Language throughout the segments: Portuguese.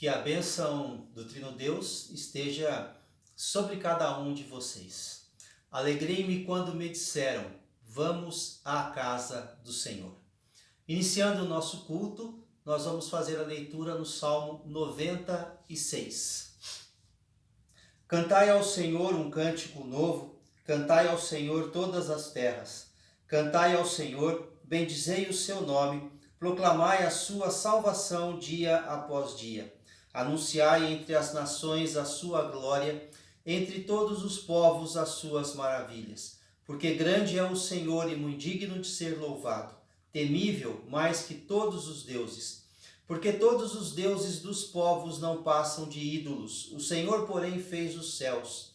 Que a bênção do Trino Deus esteja sobre cada um de vocês. Alegrei-me quando me disseram, vamos à casa do Senhor. Iniciando o nosso culto, nós vamos fazer a leitura no Salmo 96. Cantai ao Senhor um cântico novo, cantai ao Senhor todas as terras. Cantai ao Senhor, bendizei o seu nome, proclamai a sua salvação dia após dia. Anunciai entre as nações a sua glória, entre todos os povos as suas maravilhas. Porque grande é o Senhor e muito digno de ser louvado, temível mais que todos os deuses. Porque todos os deuses dos povos não passam de ídolos, o Senhor, porém, fez os céus.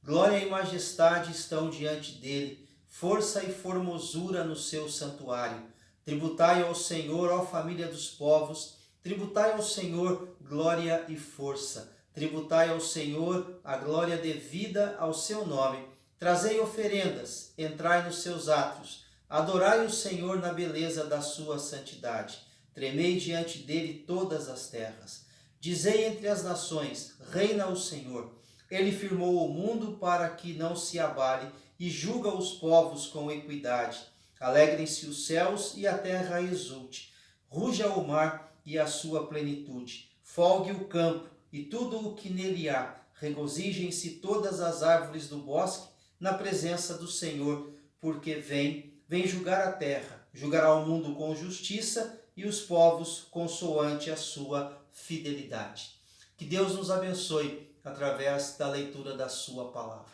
Glória e majestade estão diante dele, força e formosura no seu santuário. Tributai ao Senhor, ó família dos povos, tributai ao Senhor glória e força. Tributai ao Senhor a glória devida ao seu nome. Trazei oferendas, entrai nos seus átrios. Adorai o Senhor na beleza da sua santidade. Tremei diante dele todas as terras. Dizei entre as nações, reina o Senhor. Ele firmou o mundo para que não se abale e julga os povos com equidade. Alegrem-se os céus e a terra exulte. Ruja o mar e a sua plenitude. Folgue o campo e tudo o que nele há. Regozijem-se todas as árvores do bosque na presença do Senhor, porque vem julgar a terra, julgará o mundo com justiça e os povos consoante a sua fidelidade. Que Deus nos abençoe através da leitura da sua palavra.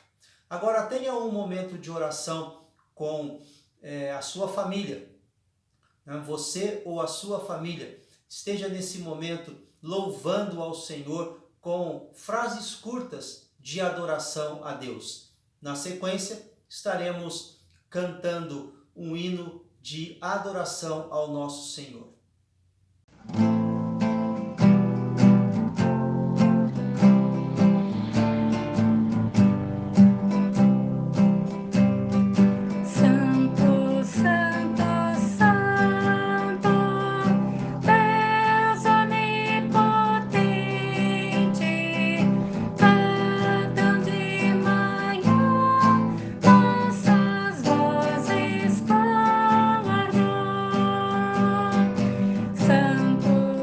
Agora tenha um momento de oração com a sua família. Você ou a sua família esteja nesse momento louvando ao Senhor com frases curtas de adoração a Deus. Na sequência, estaremos cantando um hino de adoração ao nosso Senhor. Santo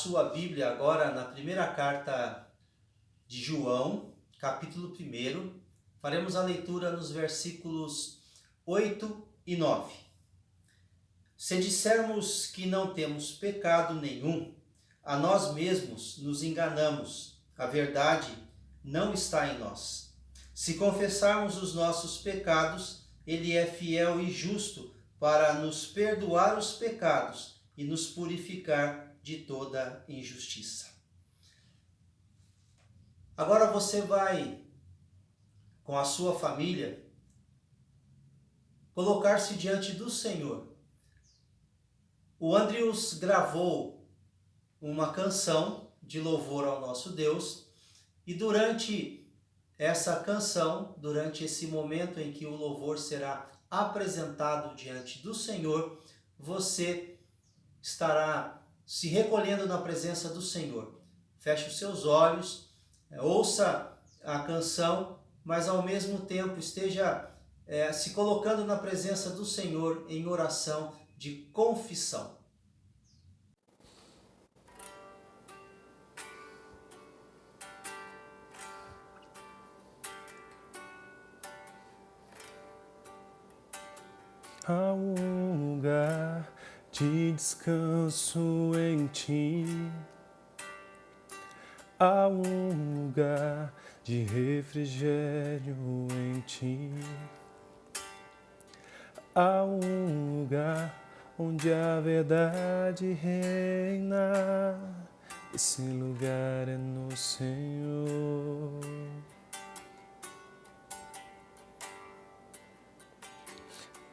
sua Bíblia agora na primeira carta de João, capítulo 1, faremos a leitura nos versículos 8 e 9. Se dissermos que não temos pecado nenhum, a nós mesmos nos enganamos, a verdade não está em nós. Se confessarmos os nossos pecados, Ele é fiel e justo para nos perdoar os pecados e nos purificar de toda injustiça. Agora você vai, com a sua família, colocar-se diante do Senhor. O Andrius gravou uma canção de louvor ao nosso Deus e durante essa canção, durante esse momento em que o louvor será apresentado diante do Senhor, você estará se recolhendo na presença do Senhor. Feche os seus olhos, ouça a canção, mas ao mesmo tempo esteja se colocando na presença do Senhor em oração de confissão. Há um lugar de descanso em ti, há um lugar de refrigério em ti, há um lugar onde a verdade reina, esse lugar é no Senhor.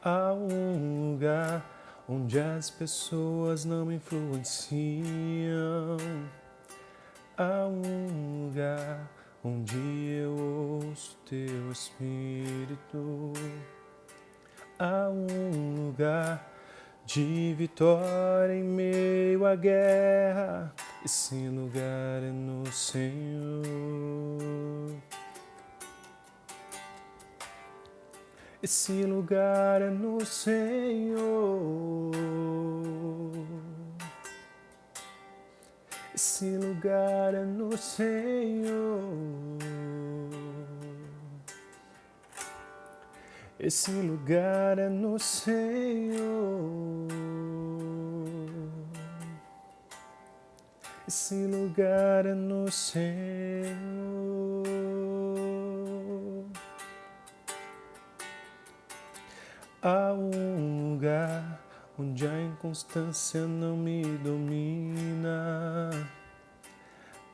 Há um lugar onde as pessoas não me influenciam. Há um lugar onde eu ouço teu Espírito. Há um lugar de vitória em meio à guerra. Esse lugar é no Senhor. Esse lugar é no Senhor. Esse lugar é no Senhor. Esse lugar é no Senhor. Esse lugar é no Senhor. Há um lugar onde a inconstância não me domina.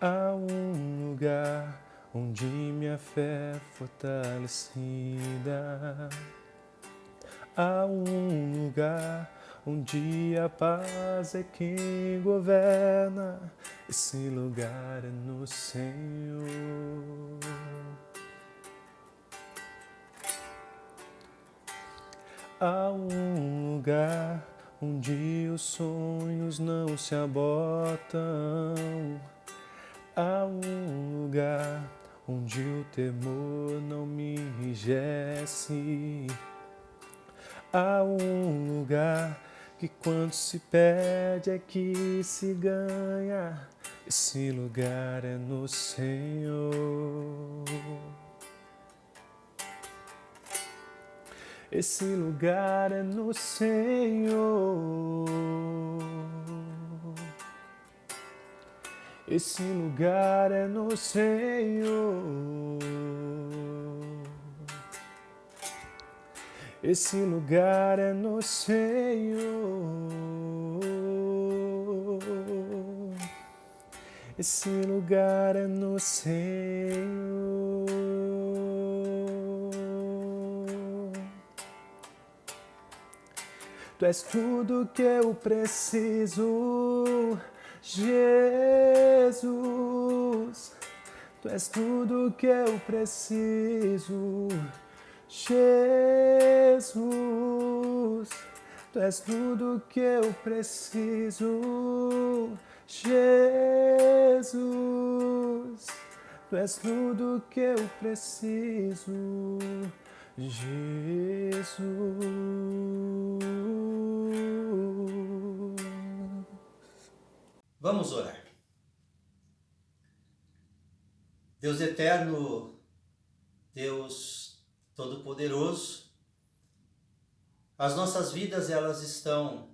Há um lugar onde minha fé é fortalecida. Há um lugar onde a paz é quem governa. Esse lugar é no Senhor. Há um lugar onde os sonhos não se abortam. Há um lugar onde o temor não me enrijece. Há um lugar que quando se perde é que se ganha. Esse lugar é no Senhor. Esse lugar é no Senhor. Esse lugar é no Senhor. Esse lugar é no Senhor. Esse lugar é no Senhor. Tu és tudo que eu preciso, Jesus. Tu és tudo que eu preciso, Jesus. Tu és tudo que eu preciso, Jesus. Tu és tudo que eu preciso, Jesus. Vamos orar. Deus eterno, Deus todo-poderoso, as nossas vidas elas estão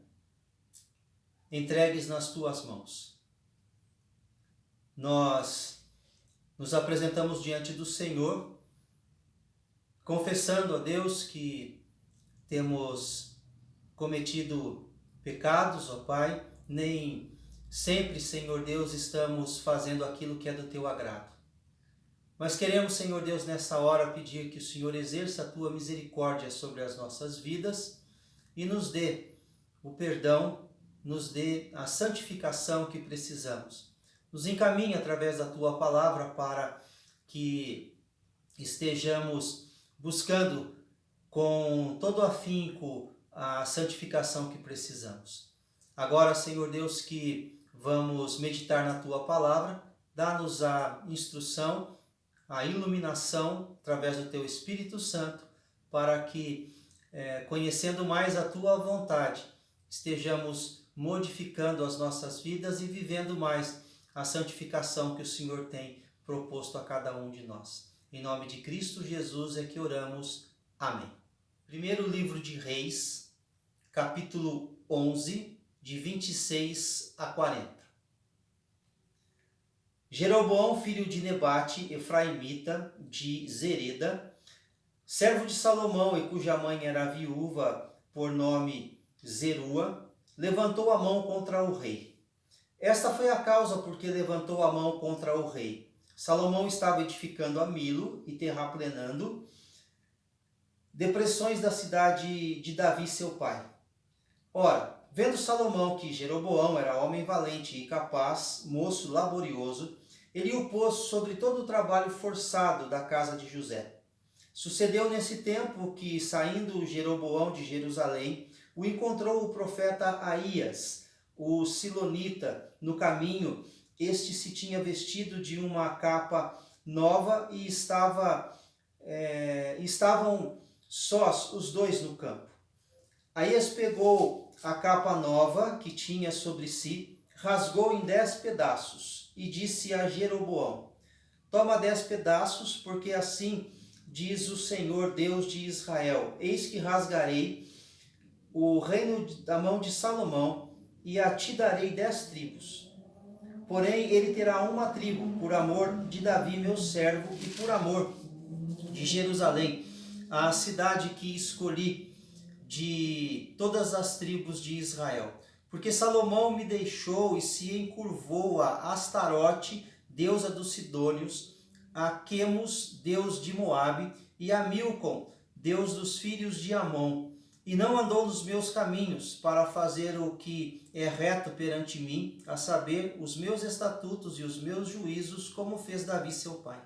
entregues nas tuas mãos. Nós nos apresentamos diante do Senhor, confessando a Deus que temos cometido pecados, ó Pai, nem sempre, Senhor Deus, estamos fazendo aquilo que é do teu agrado. Mas queremos, Senhor Deus, nessa hora pedir que o Senhor exerça a tua misericórdia sobre as nossas vidas e nos dê o perdão, nos dê a santificação que precisamos. Nos encaminhe através da tua palavra para que estejamos buscando com todo afinco a santificação que precisamos. Agora, Senhor Deus, que vamos meditar na tua palavra, dá-nos a instrução, a iluminação através do teu Espírito Santo, para que, conhecendo mais a tua vontade, estejamos modificando as nossas vidas e vivendo mais a santificação que o Senhor tem proposto a cada um de nós. Em nome de Cristo Jesus é que oramos. Amém. Primeiro livro de Reis, capítulo 11, de 26 a 40. Jeroboão, filho de Nebate, efraimita, de Zereda, servo de Salomão e cuja mãe era viúva, por nome Zerua, levantou a mão contra o rei. Esta foi a causa por que levantou a mão contra o rei. Salomão estava edificando a Milo e terraplenando depressões da cidade de Davi, seu pai. Ora, vendo Salomão que Jeroboão era homem valente e capaz, moço laborioso, ele o pôs sobre todo o trabalho forçado da casa de José. Sucedeu nesse tempo que, saindo Jeroboão de Jerusalém, o encontrou o profeta Aías, o silonita, no caminho. Este se tinha vestido de uma capa nova e estavam sós os dois no campo. Aías pegou a capa nova que tinha sobre si, rasgou em 10 pedaços e disse a Jeroboão: toma 10 pedaços, porque assim diz o Senhor Deus de Israel: eis que rasgarei o reino da mão de Salomão e a ti darei 10 tribos. Porém, ele terá uma tribo, por amor de Davi, meu servo, e por amor de Jerusalém, a cidade que escolhi de todas as tribos de Israel. Porque Salomão me deixou e se encurvou a Astarote, deusa dos Sidônios, a Quemos, deus de Moabe, e a Milcom, deus dos filhos de Amon, e não andou nos meus caminhos para fazer o que é reto perante mim, a saber, os meus estatutos e os meus juízos, como fez Davi seu pai.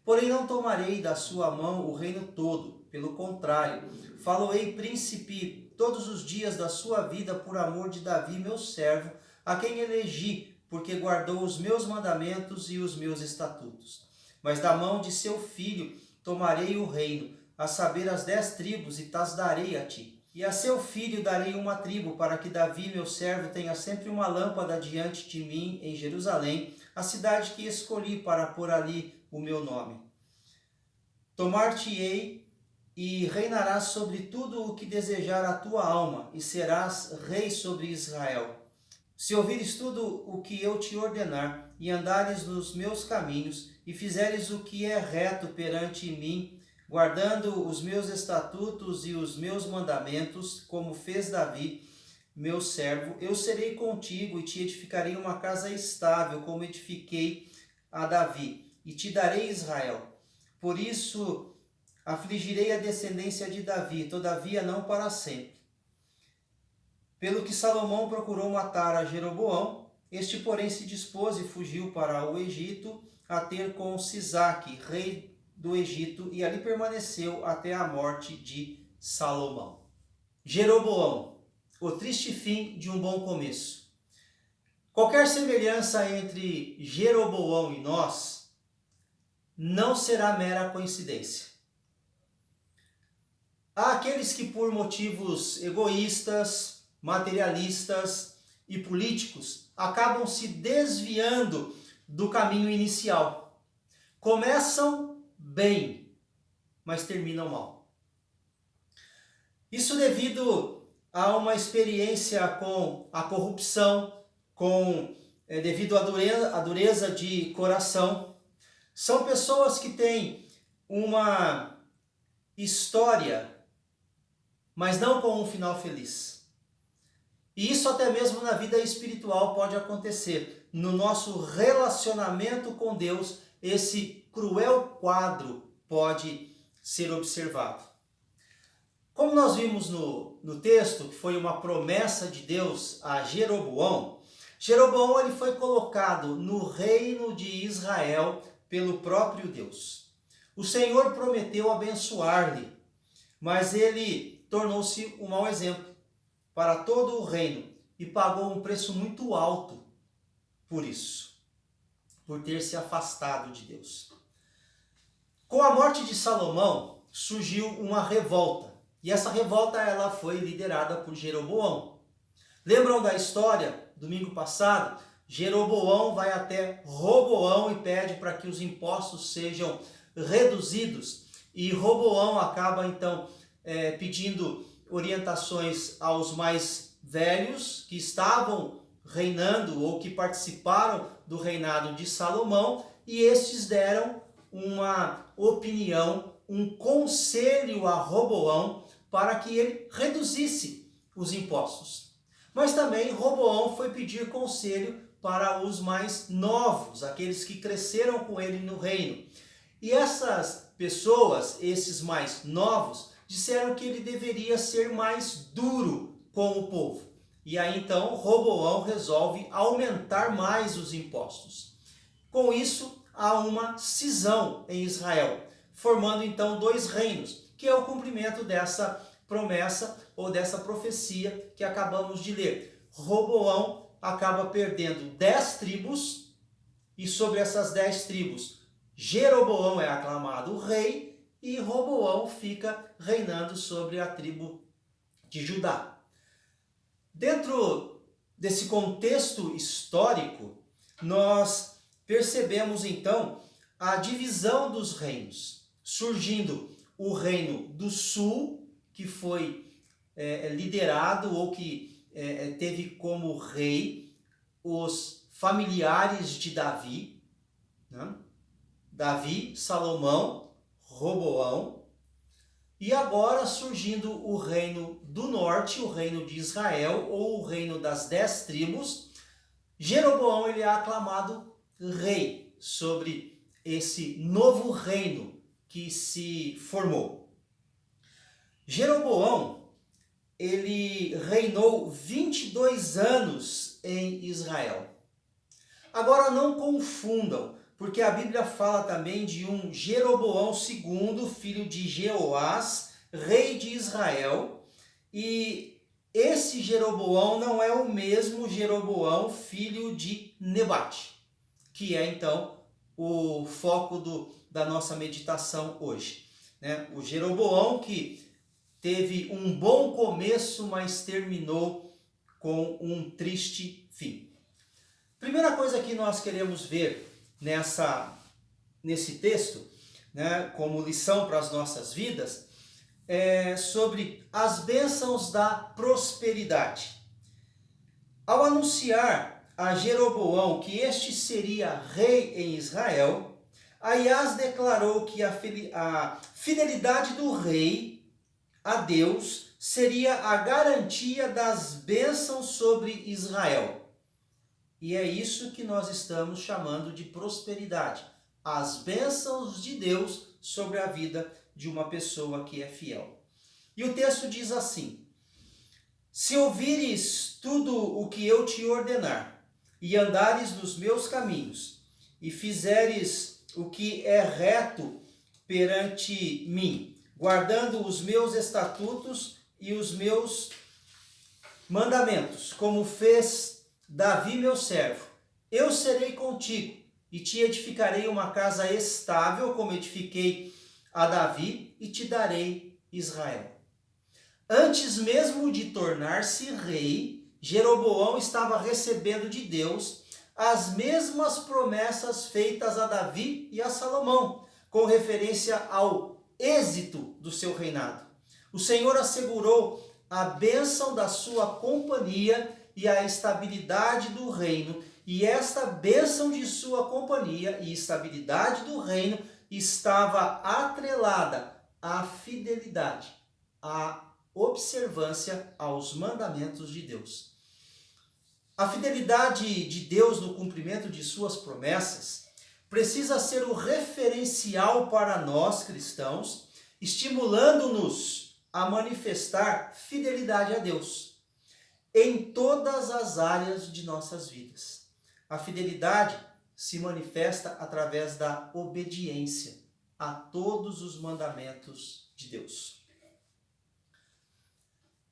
Porém não tomarei da sua mão o reino todo, pelo contrário, faloei príncipe todos os dias da sua vida por amor de Davi meu servo, a quem elegi, porque guardou os meus mandamentos e os meus estatutos. Mas da mão de seu filho tomarei o reino, a saber, as 10 tribos, e tas darei a ti. E a seu filho darei uma tribo, para que Davi, meu servo, tenha sempre uma lâmpada diante de mim em Jerusalém, a cidade que escolhi para pôr ali o meu nome. Tomar-te-ei e reinarás sobre tudo o que desejar a tua alma, e serás rei sobre Israel. Se ouvires tudo o que eu te ordenar, e andares nos meus caminhos, e fizeres o que é reto perante mim, guardando os meus estatutos e os meus mandamentos, como fez Davi, meu servo, eu serei contigo e te edificarei uma casa estável, como edifiquei a Davi, e te darei Israel. Por isso afligirei a descendência de Davi, todavia não para sempre. Pelo que Salomão procurou matar a Jeroboão, este porém se dispôs e fugiu para o Egito, a ter com Sisaque, rei do Egito, e ali permaneceu até a morte de Salomão. Jeroboão, o triste fim de um bom começo. Qualquer semelhança entre Jeroboão e nós não será mera coincidência. Há aqueles que, por motivos egoístas, materialistas e políticos, acabam se desviando do caminho inicial, começam bem, mas terminam mal. Isso devido a uma experiência com a corrupção, devido à dureza de coração. São pessoas que têm uma história, mas não com um final feliz. E isso até mesmo na vida espiritual pode acontecer. No nosso relacionamento com Deus, esse cruel quadro pode ser observado. Como nós vimos no texto, que foi uma promessa de Deus a Jeroboão, Jeroboão ele foi colocado no reino de Israel pelo próprio Deus. O Senhor prometeu abençoar-lhe, mas ele tornou-se um mau exemplo para todo o reino e pagou um preço muito alto por isso, por ter se afastado de Deus. Com a morte de Salomão, surgiu uma revolta, e essa revolta ela foi liderada por Jeroboão. Lembram da história, domingo passado? Jeroboão vai até Roboão e pede para que os impostos sejam reduzidos, e Roboão acaba então pedindo orientações aos mais velhos que estavam reinando ou que participaram do reinado de Salomão, e estes deram uma opinião, um conselho a Roboão para que ele reduzisse os impostos. Mas também Roboão foi pedir conselho para os mais novos, aqueles que cresceram com ele no reino. E essas pessoas, esses mais novos, disseram que ele deveria ser mais duro com o povo. E aí então Roboão resolve aumentar mais os impostos. Com isso, há uma cisão em Israel, formando então dois reinos, que é o cumprimento dessa promessa ou dessa profecia que acabamos de ler. Roboão acaba perdendo 10 tribos, e sobre essas 10 tribos, Jeroboão é aclamado rei, e Roboão fica reinando sobre a tribo de Judá. Dentro desse contexto histórico, nós percebemos então a divisão dos reinos, surgindo o reino do sul, que foi liderado ou que teve como rei os familiares de Davi, né? Davi, Salomão, Roboão, e agora surgindo o reino do norte, o reino de Israel, ou o reino das 10 tribos. Jeroboão ele é aclamado rei sobre esse novo reino que se formou. Jeroboão, ele reinou 22 anos em Israel. Agora não confundam, porque a Bíblia fala também de um Jeroboão II, filho de Jeoás, rei de Israel, e esse Jeroboão não é o mesmo Jeroboão, filho de Nebate, que é então o foco da nossa meditação hoje, né? O Jeroboão que teve um bom começo, mas terminou com um triste fim. Primeira coisa que nós queremos ver nesse texto, né, como lição para as nossas vidas, é sobre as bênçãos da prosperidade. Ao anunciar a Jeroboão que este seria rei em Israel, Aias declarou que a fidelidade do rei a Deus seria a garantia das bênçãos sobre Israel. E é isso que nós estamos chamando de prosperidade. As bênçãos de Deus sobre a vida de uma pessoa que é fiel. E o texto diz assim: se ouvires tudo o que eu te ordenar, e andares nos meus caminhos, e fizeres o que é reto perante mim, guardando os meus estatutos e os meus mandamentos, como fez Davi meu servo, eu serei contigo e te edificarei uma casa estável, como edifiquei a Davi, e te darei Israel. Antes mesmo de tornar-se rei, Jeroboão estava recebendo de Deus as mesmas promessas feitas a Davi e a Salomão, com referência ao êxito do seu reinado. O Senhor assegurou a bênção da sua companhia e a estabilidade do reino, e esta bênção de sua companhia e estabilidade do reino estava atrelada à fidelidade, à observância aos mandamentos de Deus. A fidelidade de Deus no cumprimento de suas promessas precisa ser o referencial para nós cristãos, estimulando-nos a manifestar fidelidade a Deus em todas as áreas de nossas vidas. A fidelidade se manifesta através da obediência a todos os mandamentos de Deus.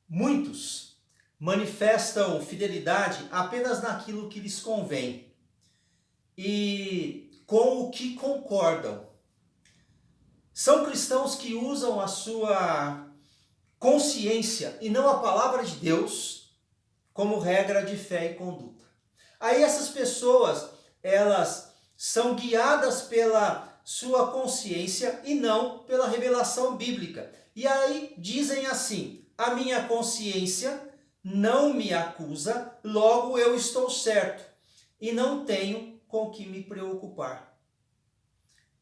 Muitos manifestam fidelidade apenas naquilo que lhes convém e com o que concordam. São cristãos que usam a sua consciência e não a palavra de Deus como regra de fé e conduta. Aí essas pessoas, elas são guiadas pela sua consciência e não pela revelação bíblica. E aí dizem assim: a minha consciência não me acusa, logo eu estou certo e não tenho com que me preocupar.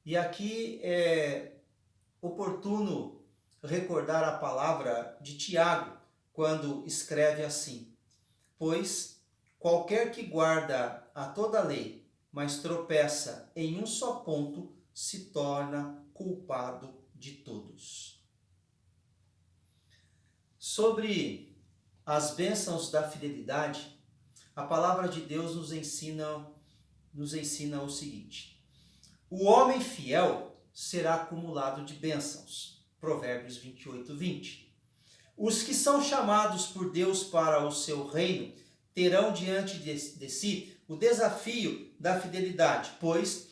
E aqui é oportuno recordar a palavra de Tiago, quando escreve assim: pois qualquer que guarda a toda a lei, mas tropeça em um só ponto, se torna culpado de todos. Sobre as bênçãos da fidelidade, a palavra de Deus nos ensina o seguinte: o homem fiel será acumulado de bênçãos. Provérbios 28, 20. Os que são chamados por Deus para o seu reino terão diante de si o desafio da fidelidade, pois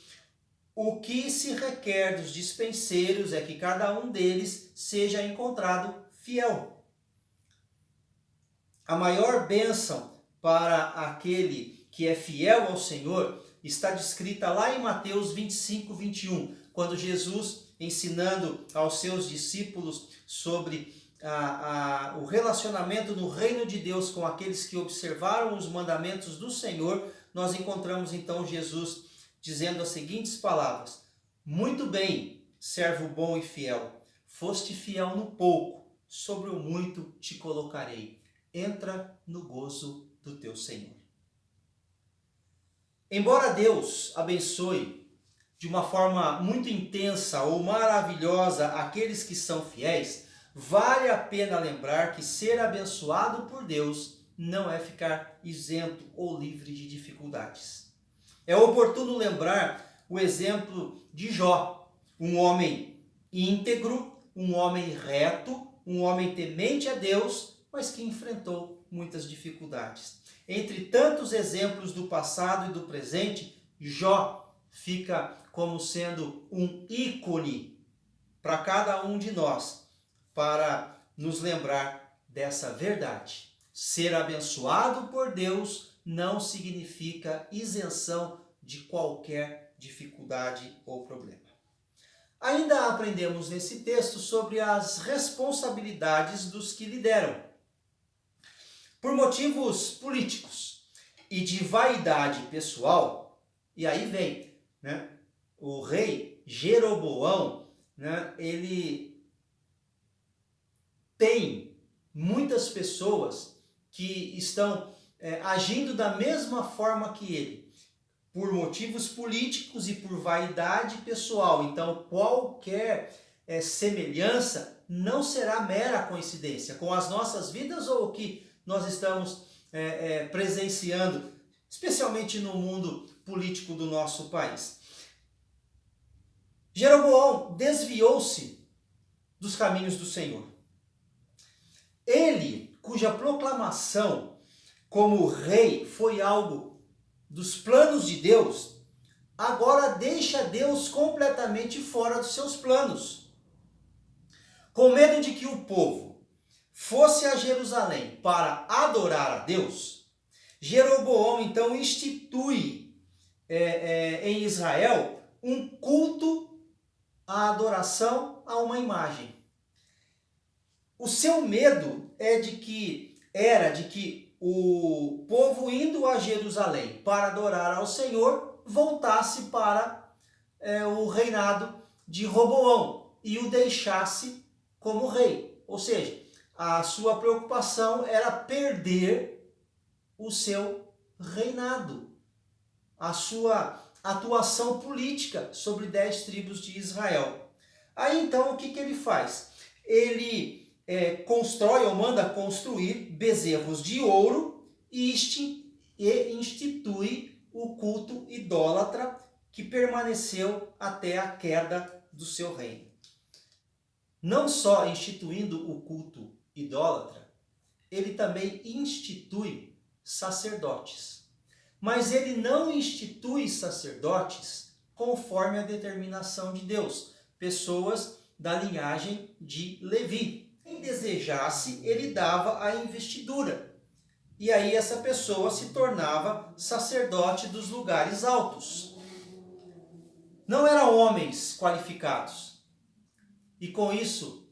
o que se requer dos dispenseiros é que cada um deles seja encontrado fiel. A maior bênção para aquele que é fiel ao Senhor está descrita lá em Mateus 25, 21, quando Jesus, ensinando aos seus discípulos sobre o relacionamento no reino de Deus com aqueles que observaram os mandamentos do Senhor, nós encontramos então Jesus dizendo as seguintes palavras: muito bem, servo bom e fiel, foste fiel no pouco, sobre o muito te colocarei, entra no gozo do teu Senhor. Embora Deus abençoe de uma forma muito intensa ou maravilhosa aqueles que são fiéis, vale a pena lembrar que ser abençoado por Deus não é ficar isento ou livre de dificuldades. É oportuno lembrar o exemplo de Jó, um homem íntegro, um homem reto, um homem temente a Deus, mas que enfrentou muitas dificuldades. Entre tantos exemplos do passado e do presente, Jó fica como sendo um ícone para cada um de nós, para nos lembrar dessa verdade. Ser abençoado por Deus não significa isenção de qualquer dificuldade ou problema. Ainda aprendemos nesse texto sobre as responsabilidades dos que lideram. Por motivos políticos e de vaidade pessoal, e aí vem, o rei Jeroboão, ele tem muitas pessoas que estão agindo da mesma forma que ele, por motivos políticos e por vaidade pessoal. Então, qualquer semelhança não será mera coincidência com as nossas vidas ou o que nós estamos presenciando, especialmente no mundo político do nosso país. Jeroboão desviou-se dos caminhos do Senhor. Ele, cuja proclamação como rei foi algo dos planos de Deus, agora deixa Deus completamente fora dos seus planos. Com medo de que o povo fosse a Jerusalém para adorar a Deus, Jeroboão então institui em Israel um culto à adoração a uma imagem. O seu medo era de que o povo indo a Jerusalém para adorar ao Senhor voltasse para o reinado de Roboão e o deixasse como rei. Ou seja, a sua preocupação era perder o seu reinado, a sua atuação política sobre 10 tribos de Israel. Aí então o que ele faz? Ele constrói ou manda construir bezerros de ouro e institui o culto idólatra que permaneceu até a queda do seu reino. Não só instituindo o culto idólatra, ele também institui sacerdotes. Mas ele não institui sacerdotes conforme a determinação de Deus, pessoas da linhagem de Levi. Quem desejasse, ele dava a investidura. E aí essa pessoa se tornava sacerdote dos lugares altos. Não eram homens qualificados. E com isso,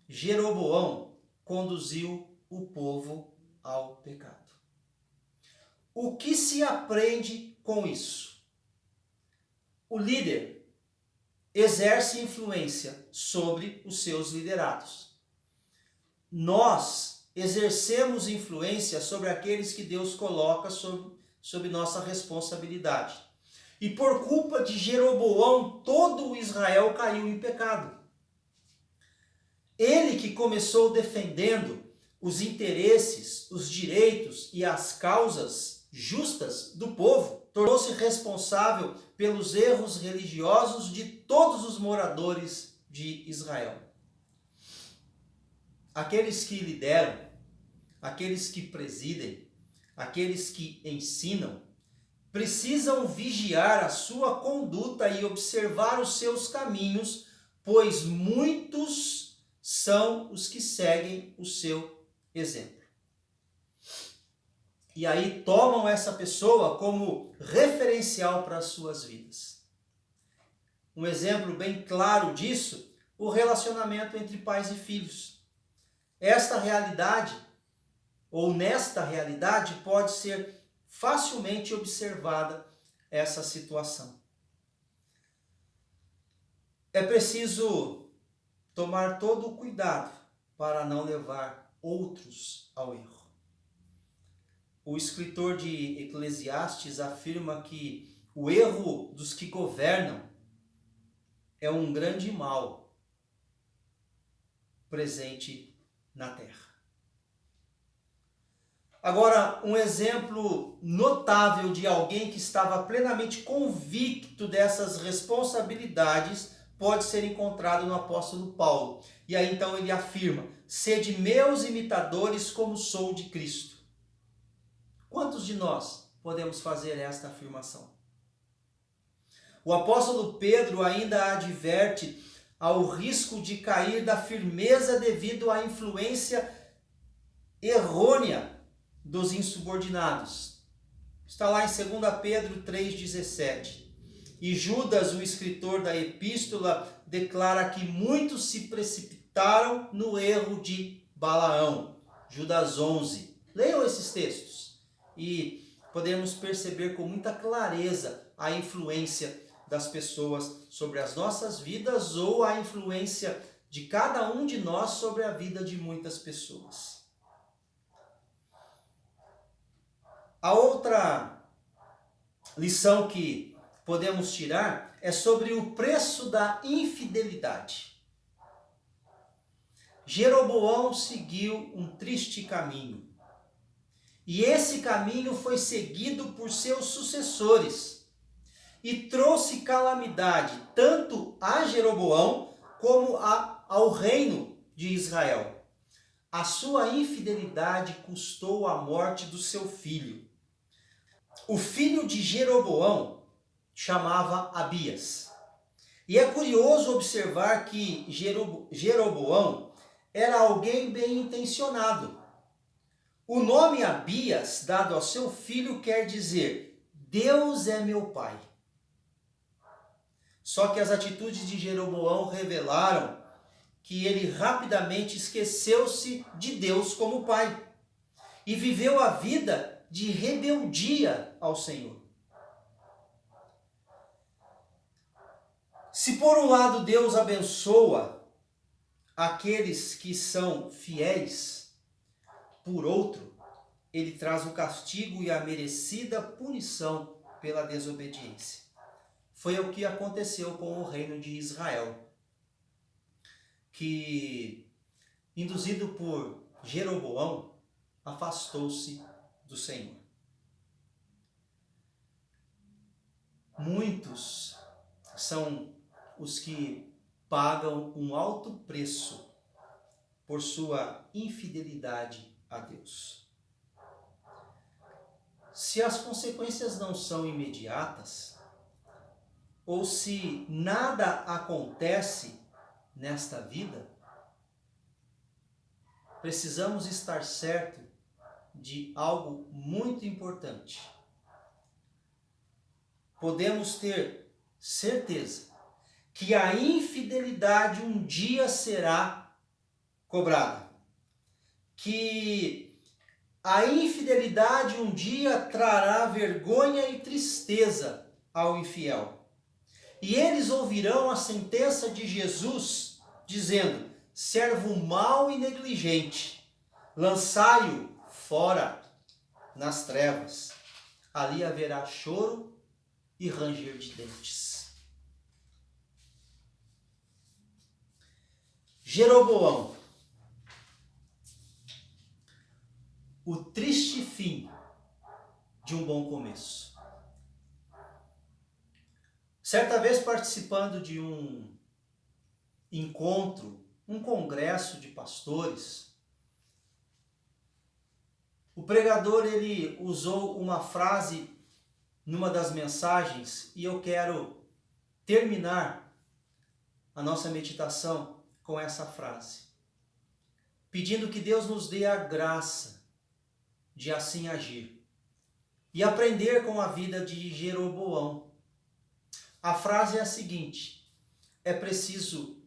Jeroboão conduziu o povo ao pecado. O que se aprende com isso? O líder exerce influência sobre os seus liderados. Nós exercemos influência sobre aqueles que Deus coloca sob nossa responsabilidade. E por culpa de Jeroboão, todo o Israel caiu em pecado. Ele que começou defendendo os interesses, os direitos e as causas justas do povo, tornou-se responsável pelos erros religiosos de todos os moradores de Israel. Aqueles que lideram, aqueles que presidem, aqueles que ensinam, precisam vigiar a sua conduta e observar os seus caminhos, pois muitos são os que seguem o seu exemplo. E aí tomam essa pessoa como referencial para as suas vidas. Um exemplo bem claro disso, o relacionamento entre pais e filhos. Esta realidade, ou nesta realidade, pode ser facilmente observada essa situação. É preciso tomar todo o cuidado para não levar outros ao erro. O escritor de Eclesiastes afirma que o erro dos que governam é um grande mal presente na terra. Agora, um exemplo notável de alguém que estava plenamente convicto dessas responsabilidades pode ser encontrado no apóstolo Paulo. E aí então ele afirma: sede meus imitadores como sou de Cristo. Quantos de nós podemos fazer esta afirmação? O apóstolo Pedro ainda adverte ao risco de cair da firmeza devido à influência errônea dos insubordinados. Está lá em 2 Pedro 3,17. E Judas, o escritor da epístola, declara que muitos se precipitaram no erro de Balaão. Judas 11. Leiam esses textos e podemos perceber com muita clareza a influência das pessoas sobre as nossas vidas ou a influência de cada um de nós sobre a vida de muitas pessoas. A outra lição que podemos tirar é sobre o preço da infidelidade. Jeroboão seguiu um triste caminho. E esse caminho foi seguido por seus sucessores. E trouxe calamidade tanto a Jeroboão como ao reino de Israel. A sua infidelidade custou a morte do seu filho. O filho de Jeroboão chamava Abias. E é curioso observar que Jeroboão era alguém bem intencionado. O nome Abias, dado ao seu filho, quer dizer Deus é meu pai. Só que as atitudes de Jeroboão revelaram que ele rapidamente esqueceu-se de Deus como pai e viveu a vida de rebeldia ao Senhor. Se por um lado Deus abençoa aqueles que são fiéis, por outro, ele traz o castigo e a merecida punição pela desobediência. Foi o que aconteceu com o reino de Israel, que, induzido por Jeroboão, afastou-se do Senhor. Muitos são os que pagam um alto preço por sua infidelidade a Deus. Se as consequências não são imediatas, ou se nada acontece nesta vida, precisamos estar certo de algo muito importante. Podemos ter certeza que a infidelidade um dia será cobrada. Que a infidelidade um dia trará vergonha e tristeza ao infiel. E eles ouvirão a sentença de Jesus, dizendo: servo mau e negligente, lançai-o fora nas trevas. Ali haverá choro e ranger de dentes. Jeroboão, o triste fim de um bom começo. Certa vez, participando de um encontro, um congresso de pastores, o pregador ele usou uma frase numa das mensagens e eu quero terminar a nossa meditação com essa frase, pedindo que Deus nos dê a graça de assim agir e aprender com a vida de Jeroboão. A frase é a seguinte: é preciso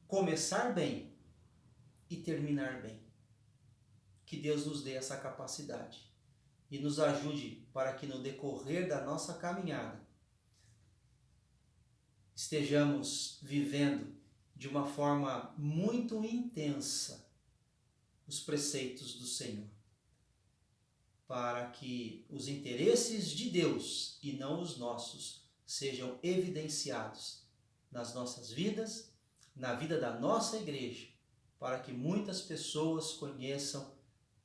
começar bem e terminar bem. Que Deus nos dê essa capacidade e nos ajude para que no decorrer da nossa caminhada estejamos vivendo de uma forma muito intensa os preceitos do Senhor, para que os interesses de Deus e não os nossos sejam evidenciados nas nossas vidas, na vida da nossa igreja, para que muitas pessoas conheçam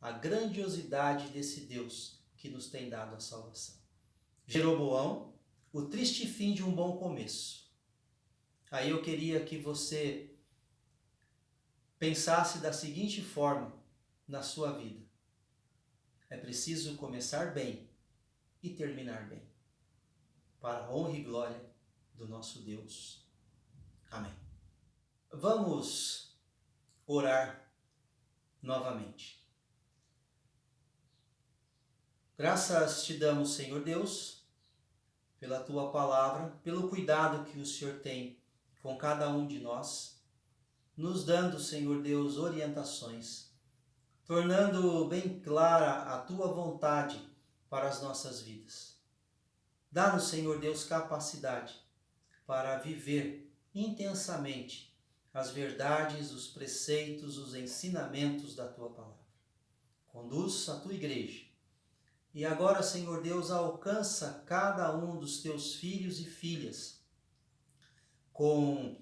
a grandiosidade desse Deus que nos tem dado a salvação. Jeroboão, o triste fim de um bom começo. Aí eu queria que você pensasse da seguinte forma na sua vida: é preciso começar bem e terminar bem, para a honra e glória do nosso Deus. Amém. Vamos orar novamente. Graças te damos, Senhor Deus, pela tua palavra, pelo cuidado que o Senhor tem com cada um de nós, nos dando, Senhor Deus, orientações, tornando bem clara a tua vontade para as nossas vidas. Dá-nos, Senhor Deus, capacidade para viver intensamente as verdades, os preceitos, os ensinamentos da tua palavra. Conduz a tua igreja. E agora, Senhor Deus, alcança cada um dos teus filhos e filhas com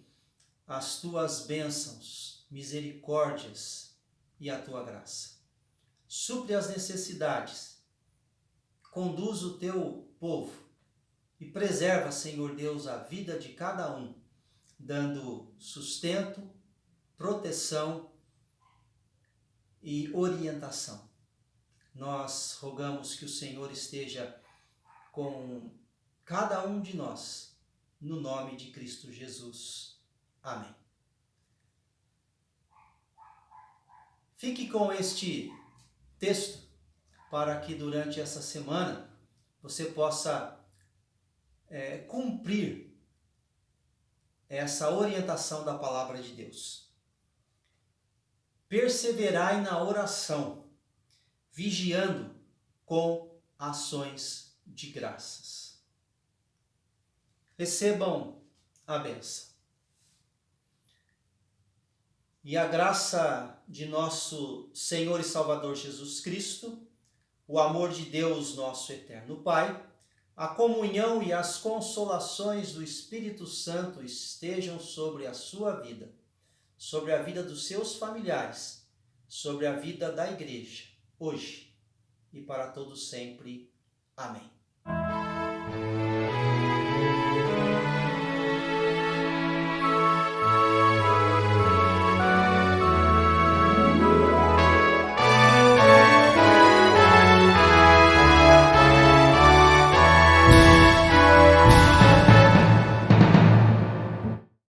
as tuas bênçãos, misericórdias e a tua graça. Supre as necessidades, conduz o teu povo e preserva, Senhor Deus, a vida de cada um, dando sustento, proteção e orientação. Nós rogamos que o Senhor esteja com cada um de nós, no nome de Cristo Jesus. Amém. Fique com este texto para que durante essa semana você possa cumprir essa orientação da palavra de Deus. Perseverai na oração, vigiando com ações de graças. Recebam a bênção. E a graça de nosso Senhor e Salvador Jesus Cristo, o amor de Deus, nosso eterno Pai, a comunhão e as consolações do Espírito Santo estejam sobre a sua vida, sobre a vida dos seus familiares, sobre a vida da igreja, hoje e para todos sempre. Amém.